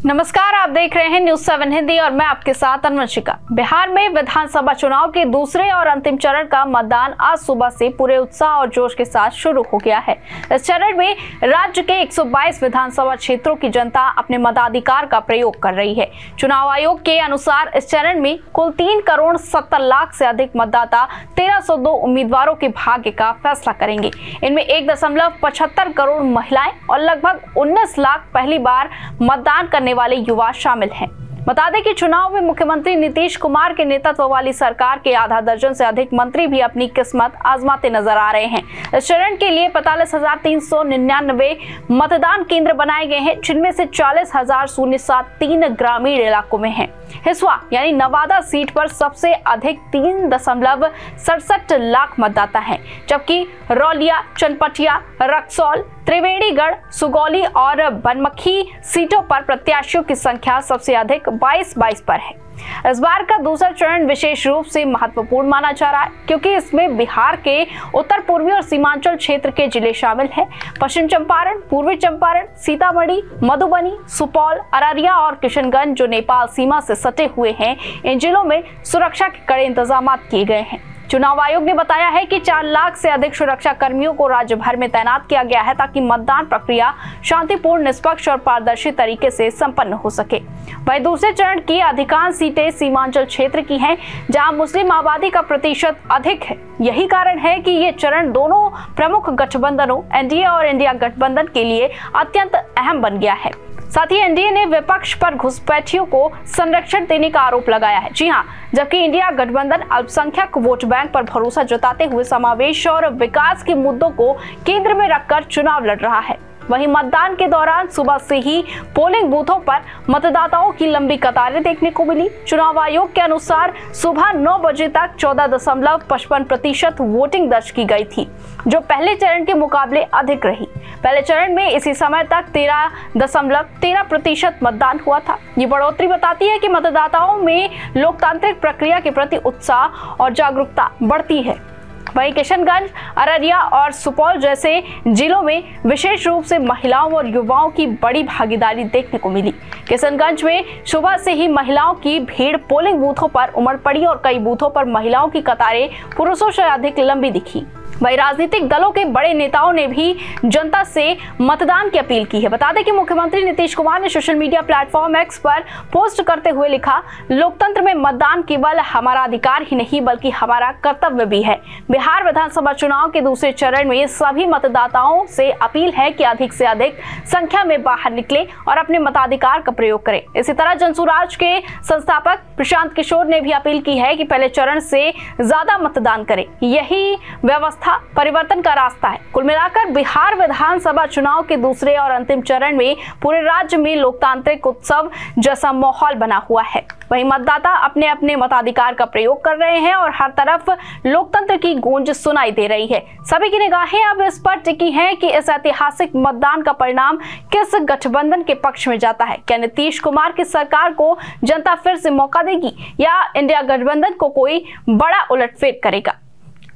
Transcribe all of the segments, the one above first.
नमस्कार, आप देख रहे हैं न्यूज़ 7 हिंदी और मैं आपके साथ अन्वंशिका। बिहार में विधानसभा चुनाव के दूसरे और अंतिम चरण का मतदान आज सुबह से पूरे उत्साह और जोश के साथ शुरू हो गया है। इस चरण में राज्य के 122 विधानसभा क्षेत्रों की जनता अपने मताधिकार का प्रयोग कर रही है। चुनाव आयोग के अनुसार इस चरण में कुल 3 करोड़ 70 लाख से अधिक मतदाता 1302 उम्मीदवारों के भाग्य का फैसला करेंगे। इनमें 1.75 करोड़ महिलाएं और लगभग 19 लाख पहली बार मतदान करने वाले युवा शामिल हैं। बता दें कि चुनाव में मुख्यमंत्री नीतीश कुमार के नेतृत्व वाली सरकार के आधा दर्जन से अधिक मंत्री भी अपनी किस्मत आजमाते नजर आ रहे हैं। इस चरण के लिए 45,399 मतदान केंद्र बनाए गए हैं, जिनमें से 40,073 ग्रामीण इलाकों में हैं। हिसुआ यानी नवादा सीट पर सबसे अधिक 3.67 लाख मतदाता हैं, जबकि रौलिया, चनपटिया, रक्सौल, त्रिवेणीगढ़, सुगौली और बनमखी सीटों पर प्रत्याशियों की संख्या सबसे अधिक 22 पर है। इस बार का दूसरा चरण विशेष रूप से महत्वपूर्ण माना जा रहा है, क्योंकि इसमें बिहार के उत्तर पूर्वी और सीमांचल क्षेत्र के जिले शामिल हैं। पश्चिम चंपारण, पूर्वी चंपारण, सीतामढ़ी, मधुबनी, सुपौल, अररिया और किशनगंज जो नेपाल सीमा से सटे हुए हैं, इन जिलों में सुरक्षा के कड़े इंतजाम किए गए हैं। चुनाव आयोग ने बताया है कि 4 लाख से अधिक सुरक्षा कर्मियों को राज्य भर में तैनात किया गया है, ताकि मतदान प्रक्रिया शांतिपूर्ण, निष्पक्ष और पारदर्शी तरीके से संपन्न हो सके। वहीं दूसरे चरण की अधिकांश सीटें सीमांचल क्षेत्र की हैं, जहां मुस्लिम आबादी का प्रतिशत अधिक है। यही कारण है कि ये चरण दोनों प्रमुख गठबंधनों एनडीए और इंडिया गठबंधन के लिए अत्यंत अहम बन गया है। साथ ही एनडीए ने विपक्ष पर घुसपैठियों को संरक्षण देने का आरोप लगाया है। जी हां, जबकि इंडिया गठबंधन अल्पसंख्यक वोट बैंक पर भरोसा जताते हुए समावेश और विकास के मुद्दों को केंद्र में रखकर चुनाव लड़ रहा है। वहीं मतदान के दौरान सुबह से ही पोलिंग बूथों पर मतदाताओं की लंबी कतारें देखने को मिली। चुनाव आयोग के अनुसार सुबह 9 बजे तक 14.55% वोटिंग दर्ज की गई थी, जो पहले चरण के मुकाबले अधिक रही। पहले चरण में इसी समय तक 13.13% मतदान हुआ था। ये बढ़ोतरी बताती है कि मतदाताओं में लोकतांत्रिक प्रक्रिया के प्रति उत्साह और जागरूकता बढ़ती है। वहीं किशनगंज, अररिया और सुपौल जैसे जिलों में विशेष रूप से महिलाओं और युवाओं की बड़ी भागीदारी देखने को मिली। किशनगंज में सुबह से ही महिलाओं की भीड़ पोलिंग बूथों पर उमड़ पड़ी और कई बूथों पर महिलाओं की कतारें पुरुषों से अधिक लंबी दिखी। वहीं राजनीतिक दलों के बड़े नेताओं ने भी जनता से मतदान की अपील की है। बता दें कि मुख्यमंत्री नीतीश कुमार ने सोशल मीडिया प्लेटफॉर्म एक्स पर पोस्ट करते हुए लिखा, लोकतंत्र में मतदान केवल हमारा अधिकार ही नहीं बल्कि हमारा कर्तव्य भी है। बिहार विधानसभा चुनाव के दूसरे चरण में सभी मतदाताओं से अपील है कि अधिक से अधिक संख्या में बाहर निकले और अपने मताधिकार का प्रयोग करें। इसी तरह जनसुराज के संस्थापक प्रशांत किशोर ने भी अपील की है कि पहले चरण से ज्यादा मतदान करें। यही व्यवस्था परिवर्तन का रास्ता है। कुल मिलाकर बिहार विधानसभा चुनाव के दूसरे और अंतिम चरण में पूरे राज्य में लोकतांत्रिक उत्सव जैसा माहौल बना हुआ है। वहीं मतदाता अपने अपने मताधिकार का प्रयोग कर रहे हैं और हर तरफ लोकतंत्र की गूंज सुनाई दे रही है। सभी की निगाहें अब इस पर टिकी हैं कि इस ऐतिहासिक मतदान का परिणाम किस गठबंधन के पक्ष में जाता है। क्या नीतीश कुमार की सरकार को जनता फिर से मौका देगी या इंडिया गठबंधन को कोई बड़ा उलटफेर करेगा?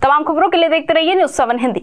तमाम खबरों के लिए देखते रहिए न्यूज़ 7 हिंदी।